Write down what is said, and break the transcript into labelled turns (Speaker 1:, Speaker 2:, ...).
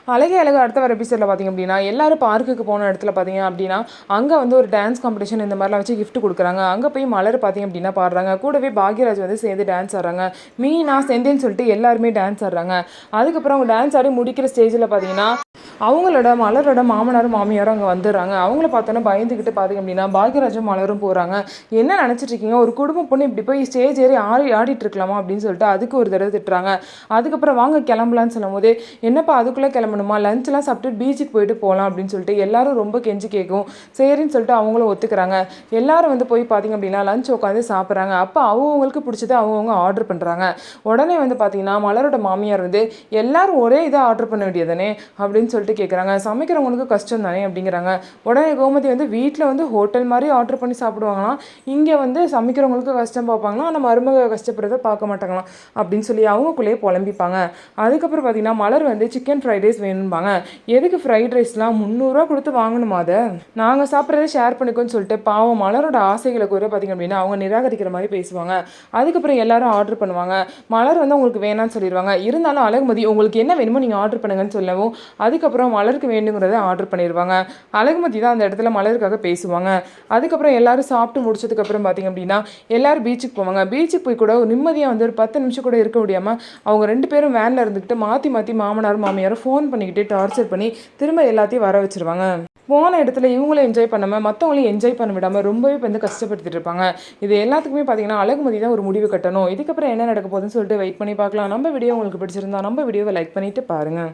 Speaker 1: அழகே அழகு அடுத்த வர எபிசோடில் பார்த்திங்க அப்படின்னா எல்லாரும் பார்க்குக்கு போன இடத்துல பார்த்தீங்க அப்படின்னா அங்கே வந்து ஒரு டான்ஸ் காம்படிஷன் இந்த மாதிரிலாம் வச்சு கிஃப்ட் கொடுக்குறாங்க. அங்கே போய் மலர் பார்த்திங்க அப்படின்னா பாடுறாங்க. கூடவே பாக்யராஜ் வந்து சேர்ந்து டான்ஸ் ஆடுறாங்க. மீனா செந்தில்னு சொல்லிட்டு எல்லாருமே டான்ஸ் ஆடுறாங்க. அதுக்கப்புறம் அவங்க டான்ஸ் ஆடி முடிக்கிற ஸ்டேஜில் பார்த்தீங்கன்னா அவங்களோட மலரோட மாமனாரும் மாமியாரும் அங்கே வந்துடுறாங்க. அவங்கள பார்த்தோன்னா பயந்துக்கிட்டு பார்த்திங்க அப்படின்னா பாக்யராஜும் மலரும் போகிறாங்க. என்ன நினச்சிட்டு இருக்கீங்க, ஒரு குடும்ப பொண்ணு இப்படி போய் ஸ்டேஜ் ஏறி ஆடிட்டு இருக்கலாமா அப்படின்னு சொல்லிட்டு அதுக்கு ஒரு தடவை திட்டுறாங்க. அதுக்கப்புறம் வாங்க கிளம்பலான்னு சொல்லும் போது, என்னப்பா அதுக்குள்ளே கிளம்பணுமா, லஞ்செலாம் சாப்பிட்டு பீச்சுக்கு போயிட்டு போகலாம் அப்படின்னு சொல்லிட்டு எல்லாரும் ரொம்ப கெஞ்சி கேட்கும். சரின்னு சொல்லிட்டு அவங்களும் ஒத்துக்கிறாங்க. எல்லாரும் வந்து போய் பார்த்திங்க அப்படின்னா லஞ்ச் உட்காந்து சாப்பிட்றாங்க. அப்போ அவங்களுக்கு பிடிச்சது அவங்கவுங்க ஆர்டர் பண்ணுறாங்க. உடனே வந்து பார்த்திங்கன்னா மலரோட மாமியார் வந்து எல்லாரும் ஒரே இதை ஆர்டர் பண்ண வேண்டியதானே அப்படின்னு சொல்லிட்டு கேட்குறாங்க. சமைக்கிறவங்களுக்கு கஷ்டம் தானே அப்படிங்கிறாங்க. உடனே கோமதி வந்து வீட்டில் வந்து ஹோட்டல் மாதிரி ஆர்டர் பண்ணி சாப்பிடுவாங்களாம், இங்கே வந்து சமைக்கிறவங்களுக்கு கஷ்டம் பார்ப்பாங்களாம், ஆனால் மருமக கஷ்டப்படுறத பார்க்க மாட்டாங்களாம் அப்படின்னு சொல்லி அவங்களுக்குள்ளேயே புலம்பிப்பாங்க. அதுக்கப்புறம் பார்த்தீங்கன்னா மலர் வந்து சிக்கன் ஃப்ரைட் ரைஸ் வேணும்பாங்க. எதுக்கு ஃப்ரைட் ரைஸ்லாம் 300 கொடுத்து வாங்கணுமா, அதை நாங்கள் சாப்பிட்றத ஷேர் பண்ணிக்கோன்னு சொல்லிட்டு பாவம் மலரோட ஆசைகளை கூட பார்த்திங்க அப்படின்னா அவங்க நிராகரிக்கிற மாதிரி பேசுவாங்க. அதுக்கப்புறம் எல்லாரும் ஆர்டர் பண்ணுவாங்க. மலர் வந்து உங்களுக்கு வேணான்னு சொல்லிடுவாங்க. இருந்தாலும் அழகுமதி உங்களுக்கு என்ன வேணுமோ நீங்கள் ஆர்டர் பண்ணுங்கன்னு சொல்லவும் அதுக்கப்புறம் மலருக்கு வேண்டுங்கிறத ஆர்டர் பண்ணிடுவாங்க. அழகுமதி தான் அந்த இடத்துல மலருக்காக பேசுவாங்க. அதுக்கப்புறம் எல்லாரும் சாப்பிட்டு முடிச்சதுக்கப்புறம் பார்த்திங்க அப்படின்னா எல்லாரும் பீச்சுக்கு போவாங்க. பீச்சுக்கு போய் கூட நிம்மதியாக வந்து ஒரு 10 நிமிஷம் கூட இருக்க முடியாமல் அவங்க 2 பேரும் வேனில் இருந்துக்கிட்டு மாற்றி மாற்றி மாமனாரும் மாமியாரும் ஃபோன் பண்ணிக்கிட்டு டார்ச்சர் பண்ணி திரும்ப எல்லாத்தையும் வர வச்சுருவாங்க. போன இடத்துல இவங்களும் என்ஜாய் பண்ணாமல் மற்றவங்களையும் என்ஜாய் பண்ண விடாமல் ரொம்பவே வந்து கஷ்டப்படுத்திட்டு இருப்பாங்க. இது எல்லாத்துக்குமே பார்த்தீங்கன்னா அழகுமதி தான் ஒரு முடிவு கட்டணும். இதுக்கப்புறம் என்ன நடக்க போகுதுன்னு சொல்லிட்டு வெயிட் பண்ணி பார்க்கலாம். நம்ம வீடியோ உங்களுக்கு பிடிச்சிருந்தா நம்ம வீடியோவை லைக் பண்ணிவிட்டு பாருங்கள்.